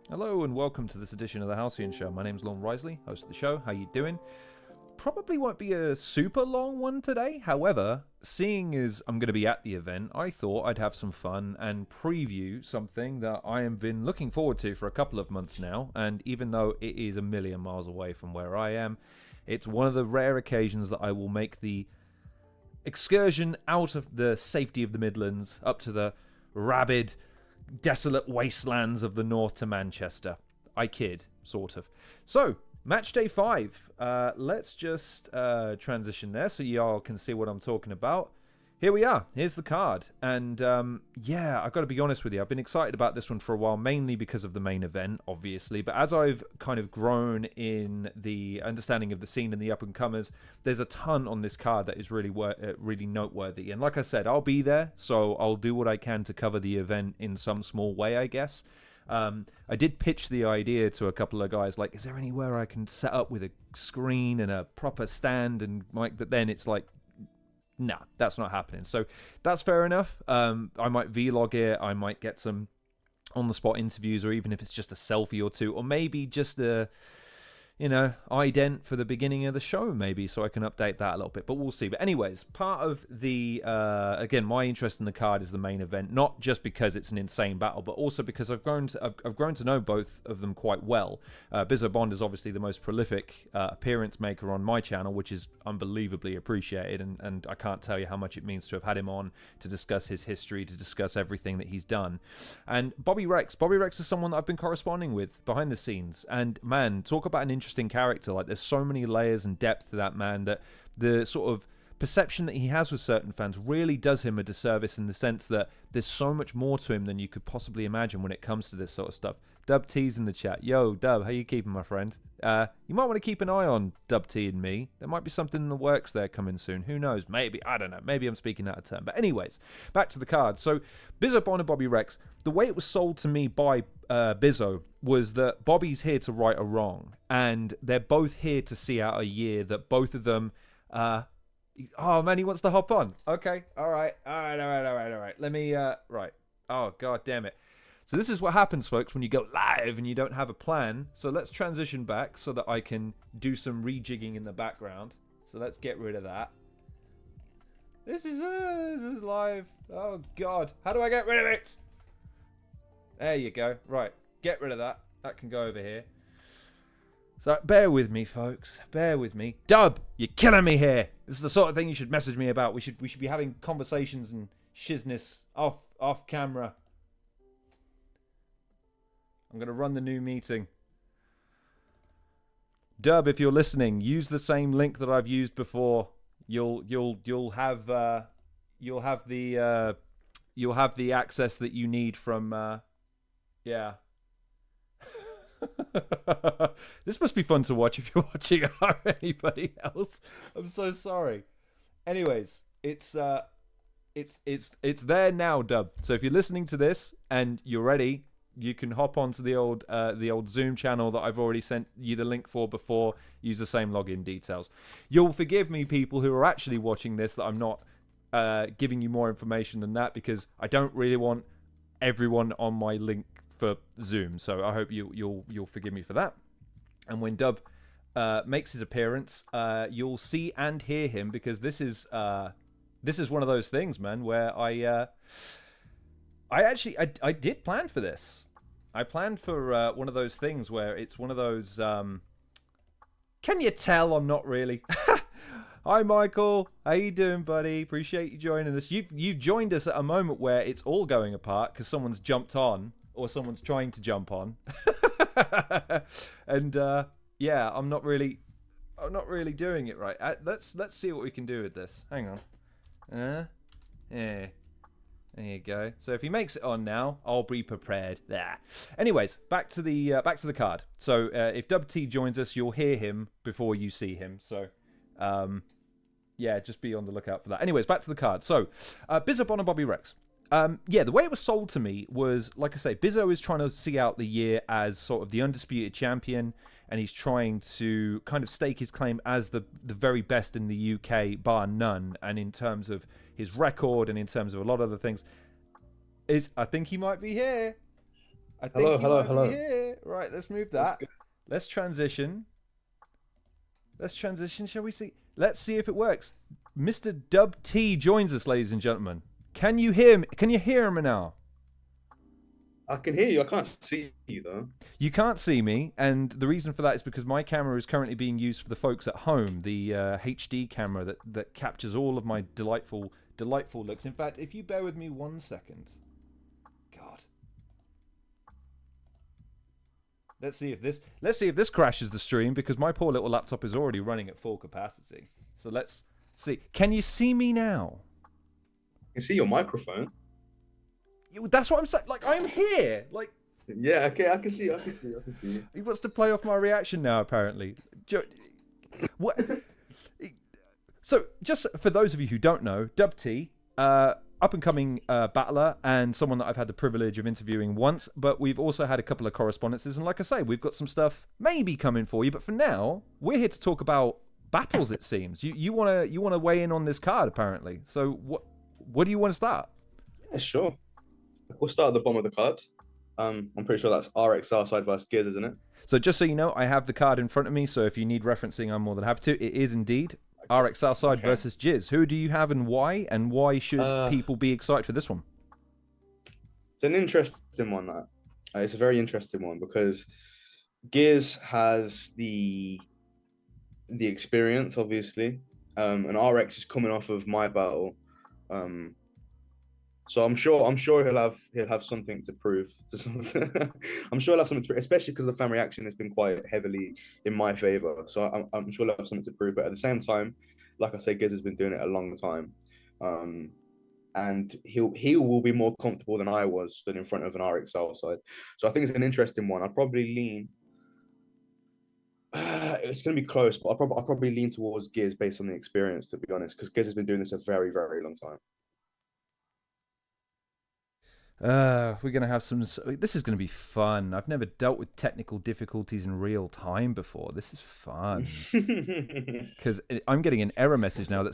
Hello and welcome to this edition of the Halcyon Show. My name's Lon Risley, host of the show. How you doing? Probably won't be a super long one today. However, seeing as I'm going to be at the event, I thought I'd have some fun and preview something that I have been looking forward to for a couple of months now. And even though it is a million miles away from where I am, it's one of the rare occasions that I will make the excursion out of the safety of the Midlands up to the rabid, desolate wastelands of the north to Manchester. I kid, sort of. So, match day 5. Let's just transition there so y'all can see what I'm talking about. Here we are. Here's the card. And yeah, I've got to be honest with you. I've been excited about this one for a while, mainly because of the main event, obviously. But as I've kind of grown in the understanding of the scene and the up-and-comers, there's a ton on this card that is really really noteworthy. And like I said, I'll be there, so I'll do what I can to cover the event in some small way, I guess. I did pitch the idea to a couple of guys, like, is there anywhere I can set up with a screen and a proper stand and mic? But then it's like, nah, that's not happening. So that's fair enough. I might vlog it. I might get some on-the-spot interviews, or even if it's just a selfie or two, or maybe just a, ident for the beginning of the show, maybe, so I can update that a little bit. But we'll see. But anyways, part of the, again, my interest in the card is the main event, not just because it's an insane battle, but also because I've grown to know both of them quite well. Bizzo Bond is obviously the most prolific appearance maker on my channel, which is unbelievably appreciated, and I can't tell you how much it means to have had him on to discuss his history, to discuss everything that he's done. And Bobby Rex is someone that I've been corresponding with behind the scenes, and man, talk about an interesting character. Like, there's so many layers and depth to that man that the sort of perception that he has with certain fans really does him a disservice, in the sense that there's so much more to him than you could possibly imagine when it comes to this sort of stuff. Dub T's in the chat. Yo, Dub, how you keeping, my friend? You might want to keep an eye on Dub T and me. There might be something in the works there coming soon. Who knows? Maybe. I don't know. Maybe I'm speaking out of turn. But anyways, back to the card. So, Bizzo Bond and Bobby Rex, the way it was sold to me by Bizzo was that Bobby's here to right a wrong, and they're both here to see out a year that both of them... oh, man, he wants to hop on. Okay. All right. Let me... right. Oh, god damn it. So this is what happens, folks, when you go live and you don't have a plan. So let's transition back so that I can do some rejigging in the background. So let's get rid of that. This is live. Oh, God. How do I get rid of it? There you go. Right. Get rid of that. That can go over here. So bear with me, folks. Bear with me. Dub, you're killing me here. This is the sort of thing you should message me about. We should be having conversations and shizness off camera. I'm going to run the new meeting. Dub, if you're listening, use the same link that I've used before. You'll have the access that you need from yeah. This must be fun to watch if you're watching it or anybody else. I'm so sorry. Anyways, it's there now, Dub. So if you're listening to this and you're ready, you can hop onto the old Zoom channel that I've already sent you the link for before. Use the same login details. You'll forgive me, people who are actually watching this, that I'm not giving you more information than that, because I don't really want everyone on my link for Zoom. So I hope you'll forgive me for that. And when Dub makes his appearance, you'll see and hear him, because this is one of those things, man, where I did plan for this. I planned for one of those things where it's one of those... can you tell I'm not really? Hi, Michael. How you doing, buddy? Appreciate you joining us. You've joined us at a moment where it's all going apart because someone's jumped on, or someone's trying to jump on. And yeah, I'm not really doing it right. Let's see what we can do with this. Hang on. Yeah. There you go. So if he makes it on now, I'll be prepared. There. Anyways, back to the card. So if Dub T joins us, you'll hear him before you see him. So yeah, just be on the lookout for that. Anyways, back to the card. So Bizzo Bond and Bobby Rex. Yeah, the way it was sold to me was, like I say, Bizzo is trying to see out the year as sort of the undisputed champion, and he's trying to kind of stake his claim as the very best in the UK, bar none, and in terms of his record and in terms of a lot of other things. I think he might be here. I think Hello, he hello, might be hello. here. Right, let's move What's that. good? Let's transition. Let's transition, shall we see? Let's see if it works. Mr. Dub T joins us, ladies and gentlemen. Can you hear me? Can you hear him now? I can hear you. I can't see you though. You can't see me, and the reason for that is because my camera is currently being used for the folks at home, the HD camera that captures all of my delightful looks. In fact, if you bear with me 1 second, God, let's see if this crashes the stream because my poor little laptop is already running at full capacity. So let's see. Can you see me now? I can see your microphone. That's what I'm saying. Like, I'm here. Like, Yeah, okay, I can see you. I can see you. I can see you. he wants to play off my reaction now, apparently. What? So, just for those of you who don't know, Dub T, up and coming battler and someone that I've had the privilege of interviewing once, but we've also had a couple of correspondences. And like I say, we've got some stuff maybe coming for you. But for now, we're here to talk about battles. It seems you wanna weigh in on this card, apparently. So what do you want to start? Yeah, sure. We'll start at the bottom of the card. I'm pretty sure that's RX Southside versus Gears, isn't it? So just so you know, I have the card in front of me, so if you need referencing, I'm more than happy to. It is indeed RX Southside versus Jizz. Who do you have and why should people be excited for this one? It's an interesting one, that. It's a very interesting one because Gears has the experience, obviously. And RX is coming off of my battle. So I'm sure he'll have something to prove. I'm sure he'll have something to prove, especially because the fan reaction has been quite heavily in my favor. So I'm sure he'll have something to prove. But at the same time, like I say, Giz has been doing it a long time, and he will be more comfortable than I was stood in front of an RX side. So I think it's an interesting one. I'd probably lean. It's going to be close, but I'll probably lean towards Giz based on the experience, to be honest, because Giz has been doing this a very, very long time. We're going to have some... This is going to be fun. I've never dealt with technical difficulties in real time before. This is fun. Because I'm getting an error message now that